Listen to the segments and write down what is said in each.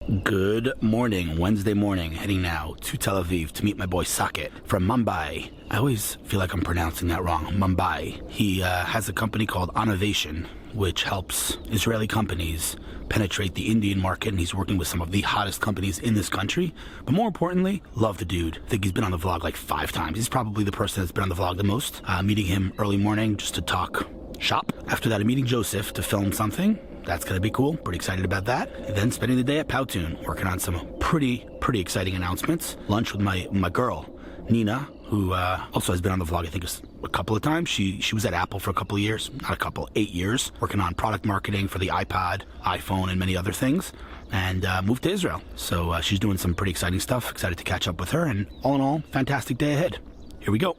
Good morning, Wednesday morning, heading now to Tel Aviv to meet my boy Saket from Mumbai. I always feel like I'm pronouncing that wrong, Mumbai. He has a company called Innovation, which helps Israeli companies penetrate the Indian market, and he's working with some of the hottest companies in this country. But more importantly, love the dude. I think he's been on the vlog like 5 times. He's probably the person that's been on the vlog the most. Meeting him early morning just to talk shop. After that, I'm meeting Joseph to film something. That's going to be cool. Pretty excited about that. And then spending the day at Powtoon, working on some pretty exciting announcements. Lunch with my girl, Nina, who also has been on the vlog, I think, a couple of times. She was at Apple for a couple of years. Not a couple, 8 years. Working on product marketing for the iPod, iPhone, and many other things. And moved to Israel. So she's doing some pretty exciting stuff. Excited to catch up with her. And all in all, fantastic day ahead. Here we go.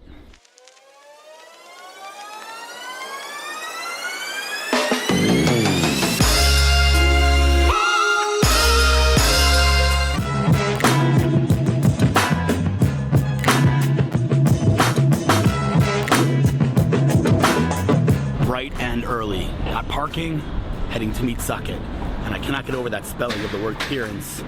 And early, got parking, heading to meet Saket, and I cannot get over that spelling of the word clearance.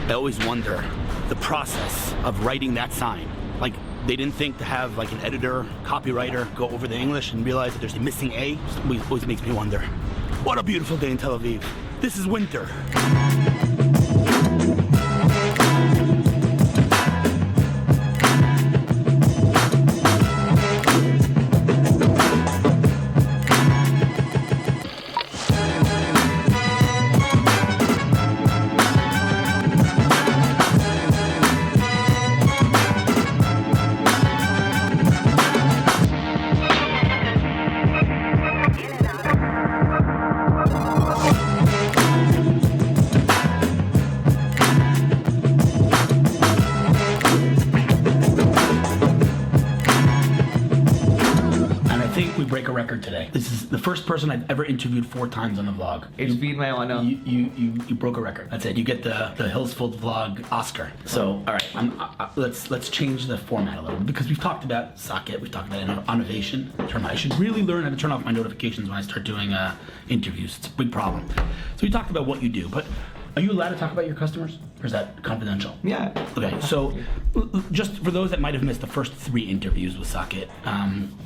I always wonder the process of writing that sign. Like, they didn't think to have like an editor, copywriter go over the English and realize that there's a missing A. It always makes me wonder. What a beautiful day in Tel Aviv. This is winter. Break a record today. This is the first person I've ever interviewed 4 times on the vlog. It's been my honor. You broke a record. That's it. You get the Fuld vlog Oscar. So all right, let's change the format a little bit, because we've talked about Saket, we've talked about innovation. I should really learn how to turn off my notifications when I start doing interviews. It's a big problem. So we talked about what you do, but are you allowed to talk about your customers, or is that confidential? Yeah. Okay, so just for those that might have missed the first 3 interviews with Saket,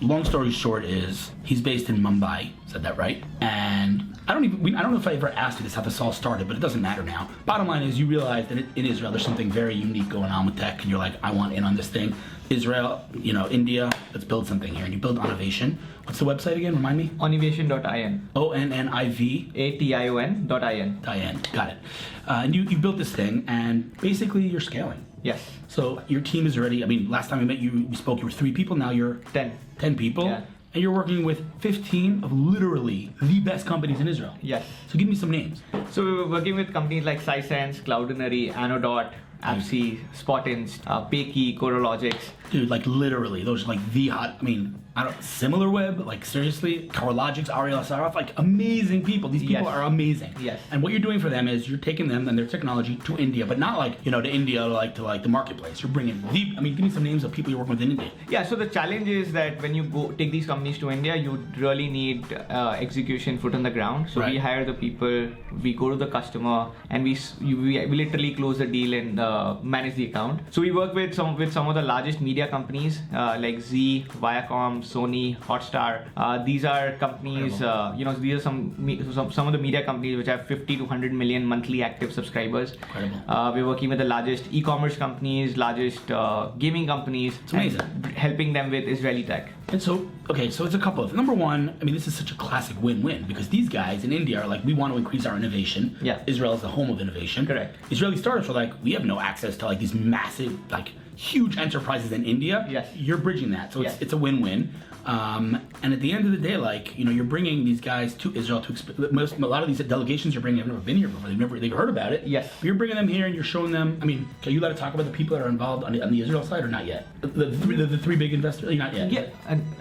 long story short is he's based in Mumbai. Said that right? And I don't know if I ever asked you this, how this all started, but it doesn't matter now. Bottom line is, you realize that in Israel there's something very unique going on with tech, and you're like, I want in on this thing. Israel, India, let's build something here. And you build Innovation. What's the website again? Remind me. Onnivation.in. ONNIV.in. Got it. And you built this thing, and basically you're scaling. Yes. So your team is already, last time we met you spoke, you were 3 people, now you're 10. 10 people. Yeah. And you're working with 15 of literally the best companies in Israel. Yes. So give me some names. So we were working with companies like Sisense, Cloudinary, Anodot, Appsy, Spotins, Payki, Corologics. Dude, like literally, those are like the hot, SimilarWeb, like seriously, CoreLogix, Ariel Asarov, like amazing people. These people are amazing. Yes. And what you're doing for them is you're taking them and their technology to India, but not like, to India, to the marketplace. You're bringing give me some names of people you're working with in India. Yeah, so the challenge is that when you go take these companies to India, you really need execution, foot on the ground. So we hire the people, we go to the customer, and we literally close the deal and manage the account. So we work with some of the largest media companies like Z, Viacom, Sony, Hotstar. These are companies, these are some of the media companies which have 50 to 100 million monthly active subscribers. Incredible. We're working with the largest e-commerce companies, largest gaming companies. It's amazing. Helping them with Israeli tech. And so it's a couple of, number one, this is such a classic win-win, because these guys in India are like, we want to increase our innovation. Yeah. Israel is the home of innovation. Correct. Israeli startups are like, we have no access to like these massive, like huge enterprises in India. Yes. You're bridging that. So it's a win-win. And at the end of the day, you're bringing these guys to Israel to a lot of these delegations you're bringing have never been here before. They've heard about it. Yes. But you're bringing them here and you're showing them. Are you allowed to talk about the people that are involved on the Israel side or not yet? The 3 big investors? Not yet. Yeah.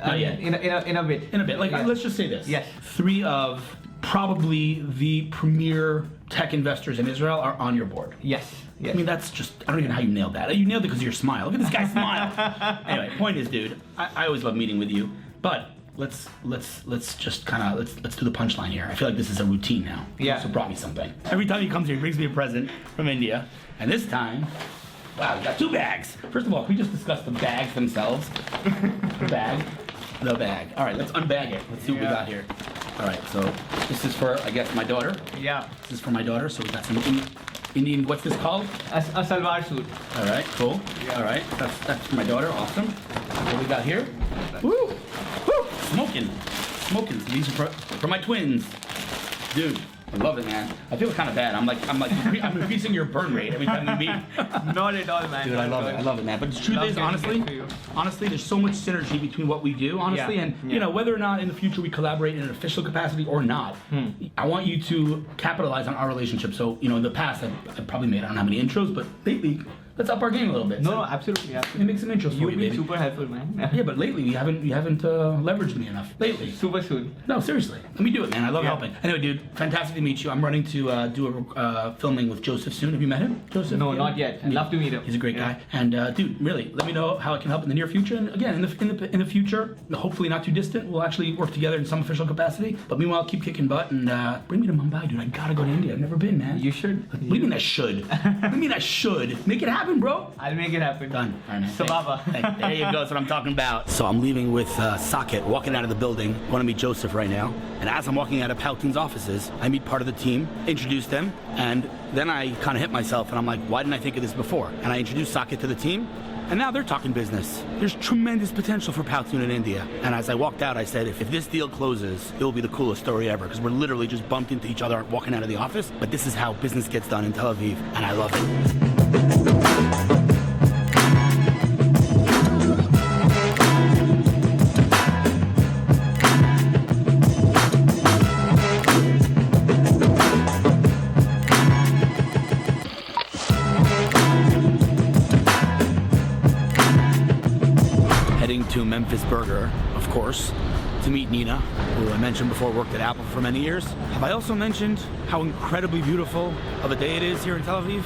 Not yet. In a bit. In a bit. Let's just say this. Yes. 3 of probably the premier tech investors in Israel are on your board. Yes. Yes. That's just, I don't even know how you nailed that. You nailed it because of your smile. Look at this guy smile. Anyway, point is, dude, I always love meeting with you, but let's just kind of let's do the punchline here. I feel like this is a routine now. Yeah. So brought me something. Every time he comes here, he brings me a present from India, and this time, wow, we got 2 bags. First of all, can we just discuss the bags themselves? The bag. All right, let's unbag it. Let's see what we got here. All right, so this is for, I guess, my daughter. Yeah. This is for my daughter. So we got some Indian. What's this called? A salwar suit. All right, cool. Yeah. All right, that's for my daughter. Awesome. What we got here? Woo! Woo! Smoking. These are for my twins. Dude, I love it, man. I feel kind of bad. I'm I'm increasing your burn rate every time we meet. Not at all, man. Dude, I love it, man. But the truth is, honestly, there's so much synergy between what we do, honestly, and you know, whether or not in the future we collaborate in an official capacity or not, I want you to capitalize on our relationship. So, you know, in the past, I've probably made I don't know how many intros, but lately, let's up our game a little bit. No, absolutely. Let me make some intros for you, You've been super helpful, man. Yeah, but lately you haven't leveraged me enough. Lately. Super soon. No, seriously. Let me do it, man. I love helping. Anyway, dude, fantastic to meet you. I'm running to do a filming with Joseph soon. Have you met him? Joseph? No, not yet. I'd love to meet him. He's a great guy. And dude, really, let me know how I can help in the near future. And again, in the future, hopefully not too distant, we'll actually work together in some official capacity. But meanwhile, keep kicking butt and bring me to Mumbai, dude. I gotta go to India. I've never been, man. You should. What do you mean I should? What do you mean I should? Make it happen, bro. I'll make it happen. Done. All right, man. Sababa. There you go. That's what I'm talking about. So I'm leaving with Saket, walking out of the building. I want to meet Joseph right now. And as I'm walking out of Powtoon's offices, I meet part of the team, introduce them, and then I kind of hit myself, and I'm like, why didn't I think of this before? And I introduced Saket to the team, and now they're talking business. There's tremendous potential for Powtoon in India. And as I walked out, I said, if this deal closes, it will be the coolest story ever, because we're literally just bumped into each other walking out of the office. But this is how business gets done in Tel Aviv, and I love it. To Memphis Burger, of course, to meet Nina, who I mentioned before worked at Apple for many years. Have I also mentioned how incredibly beautiful of a day it is here in Tel Aviv?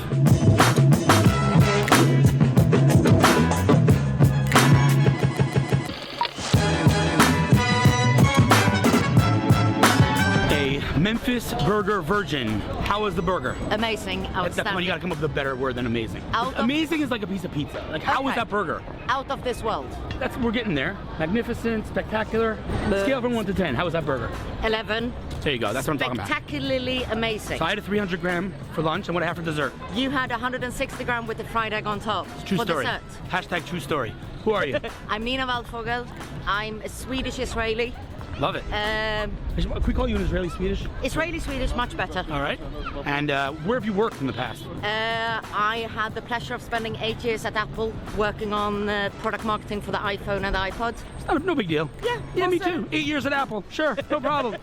Memphis Burger Virgin. How was the burger? Amazing. Outstanding. You gotta come up with a better word than amazing. Amazing is like a piece of pizza. Like, how was that burger? Out of this world. We're getting there. Magnificent, spectacular. Scale from 1 to 10. How was that burger? 11. There you go. That's what I'm talking about. Spectacularly amazing. So I had a 300 gram for lunch, and what I have for dessert? You had 160 gram with the fried egg on top. It's true for story. Dessert. Hashtag true story. Who are you? I'm Nina Brenner. I'm a Swedish Israeli. Love it. Can we call you an Israeli Swedish? Israeli Swedish, much better. All right. And where have you worked in the past? I had the pleasure of spending 8 years at Apple working on product marketing for the iPhone and the iPod. It's no big deal. Yeah, me too. 8 years at Apple. Sure, no problem.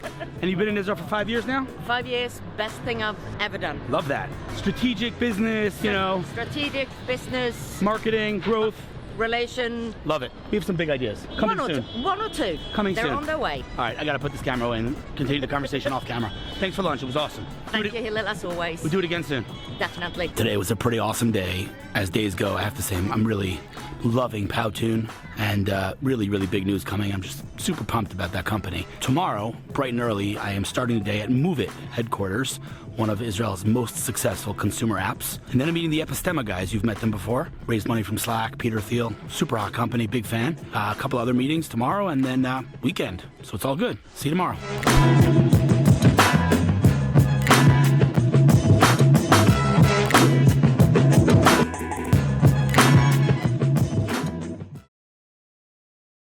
And you've been in Israel for 5 years now? 5 years, best thing I've ever done. Love that. Strategic business, you know. Strategic business. Marketing, growth. Relation. Love it. We have some big ideas. Coming soon. One or two. Coming soon. They're on their way. All right, I gotta put this camera away and continue the conversation off camera. Thanks for lunch. It was awesome. Thank you, Hillel, as always. We'll do it again soon. Definitely. Today was a pretty awesome day. As days go, I have to say, I'm really loving Powtoon, and really, really big news coming. I'm just super pumped about that company. Tomorrow, bright and early, I am starting the day at Move It headquarters, one of Israel's most successful consumer apps. And then I'm meeting the Epistema guys. You've met them before. Raised money from Slack, Peter Thiel. Super hot company, big fan. A couple other meetings tomorrow, and then weekend. So it's all good. See you tomorrow.